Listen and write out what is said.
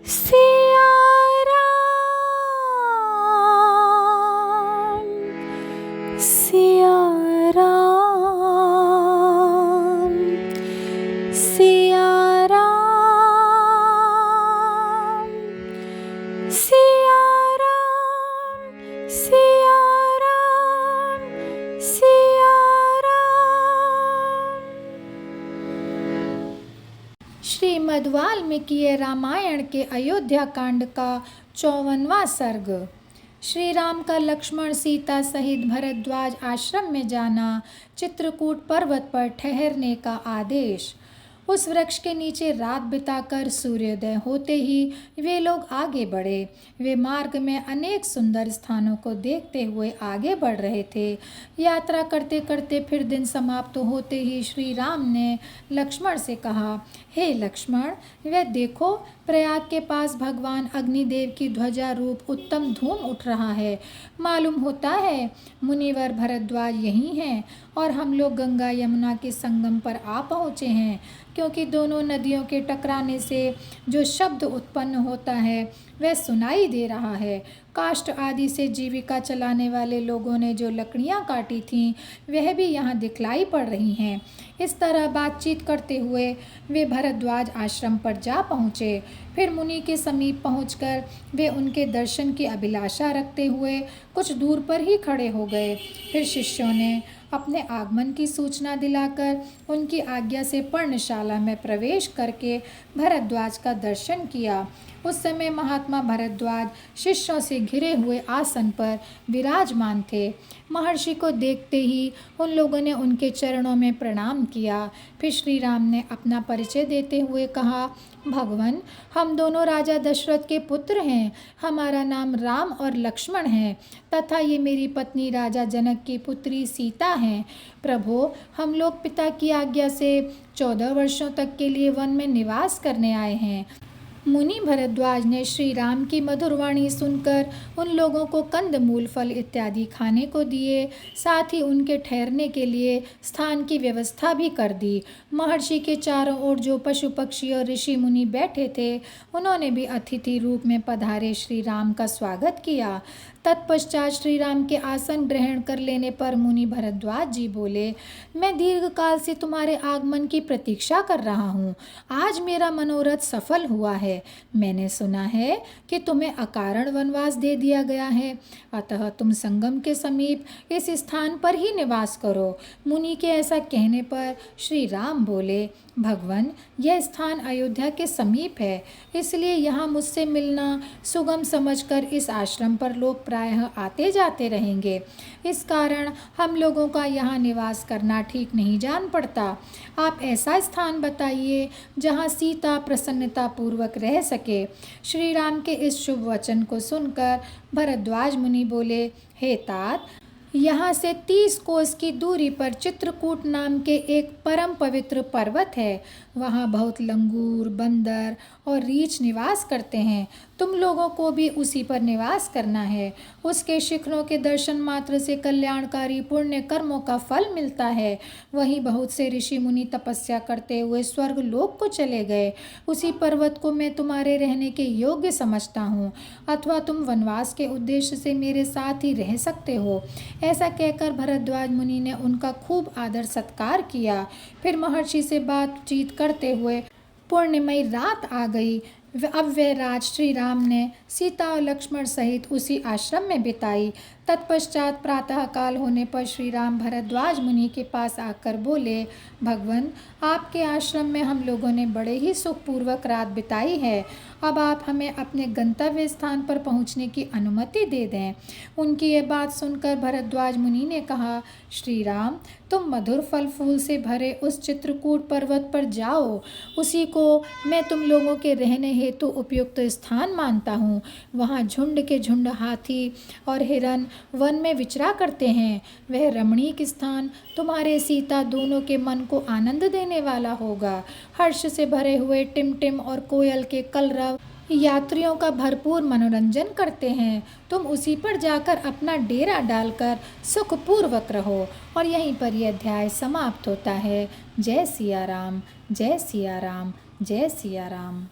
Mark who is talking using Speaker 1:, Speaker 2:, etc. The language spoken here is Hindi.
Speaker 1: सिया राम, सिया राम, सिया राम, सिया राम, सिया राम, सिया राम। श्रीमद् वाल्मीकि रामायण के अयोध्या कांड का 54वां सर्ग। श्री राम का लक्ष्मण सीता सहित भरद्वाज आश्रम में जाना, चित्रकूट पर्वत पर ठहरने का आदेश। उस वृक्ष के नीचे रात बिताकर सूर्योदय होते ही वे लोग आगे बढ़े। वे मार्ग में अनेक सुंदर स्थानों को देखते हुए आगे बढ़ रहे थे। यात्रा करते करते फिर दिन समाप्त होते ही श्री राम ने लक्ष्मण से कहा, हे लक्ष्मण, वे देखो, प्रयाग के पास भगवान अग्निदेव की ध्वजा रूप उत्तम धूम उठ रहा है। मालूम होता है मुनिवर भरद्वाज यही हैं और हम लोग गंगा यमुना के संगम पर आ पहुँचे हैं, क्योंकि दोनों नदियों के टकराने से जो शब्द उत्पन्न होता है वह सुनाई दे रहा है। काष्ठ आदि से जीविका चलाने वाले लोगों ने जो लकड़ियाँ काटी थीं वह भी यहाँ दिखलाई पड़ रही हैं। इस तरह बातचीत करते हुए वे भरद्वाज आश्रम पर जा पहुँचे। फिर मुनि के समीप पहुंचकर वे उनके दर्शन की अभिलाषा रखते हुए कुछ दूर पर ही खड़े हो गए। फिर शिष्यों ने अपने आगमन की सूचना दिलाकर उनकी आज्ञा से पर्णशाला में प्रवेश करके भरद्वाज का दर्शन किया। उस समय महात्मा भरद्वाज शिष्यों से घिरे हुए आसन पर विराजमान थे। महर्षि को देखते ही उन लोगों ने उनके चरणों में प्रणाम किया। फिर श्री राम ने अपना परिचय देते हुए कहा, भगवन, हम दोनों राजा दशरथ के पुत्र हैं। हमारा नाम राम और लक्ष्मण है तथा ये मेरी पत्नी राजा जनक की पुत्री सीता हैं। प्रभो, हम लोग पिता की आज्ञा से 14 वर्षों तक के लिए वन में निवास करने आए हैं। मुनि भरद्वाज ने श्री राम की मधुर वाणी सुनकर उन लोगों को कंदमूल, फल इत्यादि खाने को दिए। साथ ही उनके ठहरने के लिए स्थान की व्यवस्था भी कर दी। महर्षि के चारों ओर जो पशु पक्षी और ऋषि मुनि बैठे थे, उन्होंने भी अतिथि रूप में पधारे श्री राम का स्वागत किया। तत्पश्चात श्री राम के आसन ग्रहण कर लेने पर मुनि भरद्वाज जी बोले, मैं दीर्घ काल से तुम्हारे आगमन की प्रतीक्षा कर रहा हूँ। आज मेरा मनोरथ सफल हुआ है। मैंने सुना है कि तुम्हें अकारण वनवास दे दिया गया है, अतः तुम संगम के समीप इस स्थान पर ही निवास करो। मुनि के ऐसा कहने पर श्री राम बोले, भगवन, यह स्थान अयोध्या के समीप है, इसलिए यहाँ मुझसे मिलना सुगम समझकर इस आश्रम पर लोग प्रायः आते जाते रहेंगे। इस कारण हम लोगों का यहाँ निवास करना ठीक नहीं जान पड़ता। आप ऐसा स्थान बताइए जहाँ सीता प्रसन्नता पूर्वक रह सके। श्री राम के इस शुभ वचन को सुनकर भरद्वाज मुनि बोले, हे तात, यहाँ से 30 कोस की दूरी पर चित्रकूट नाम के एक परम पवित्र पर्वत है। वहाँ बहुत लंगूर, बंदर और रीछ निवास करते हैं। तुम लोगों को भी उसी पर निवास करना है। उसके शिखरों के दर्शन मात्र से कल्याणकारी पुण्य कर्मों का फल मिलता है। वहीं बहुत से ऋषि मुनि तपस्या करते हुए स्वर्ग लोक को चले गए। उसी पर्वत को मैं तुम्हारे रहने के योग्य समझता हूँ, अथवा तुम वनवास के उद्देश्य से मेरे साथ ही रह सकते हो। ऐसा कहकर भरद्वाज मुनि ने उनका खूब आदर सत्कार किया। फिर महर्षि से बातचीत करते हुए पूर्णिमयी रात आ गई। अब वह रात श्री राम ने सीता और लक्ष्मण सहित उसी आश्रम में बिताई। तत्पश्चात प्रातः काल होने पर श्री राम भरद्वाज मुनि के पास आकर बोले, भगवन, आपके आश्रम में हम लोगों ने बड़े ही सुखपूर्वक रात बिताई है। अब आप हमें अपने गंतव्य स्थान पर पहुंचने की अनुमति दे दें। उनकी ये बात सुनकर भरद्वाज मुनि ने कहा, श्री राम, तुम मधुर फल फूल से भरे उस चित्रकूट पर्वत पर जाओ। उसी को मैं तुम लोगों के रहने हेतु उपयुक्त स्थान मानता हूँ। वहाँ झुंड के झुंड हाथी और हिरन वन में विचरा करते हैं। वह रमणीक स्थान तुम्हारे सीता दोनों के मन को आनंद देने वाला होगा। हर्ष से भरे हुए टिमटिम और कोयल के कलरव यात्रियों का भरपूर मनोरंजन करते हैं। तुम उसी पर जाकर अपना डेरा डालकर सुखपूर्वक रहो। और यहीं पर यह अध्याय समाप्त होता है। जय सिया राम, जय सिया राम, जय सिया राम।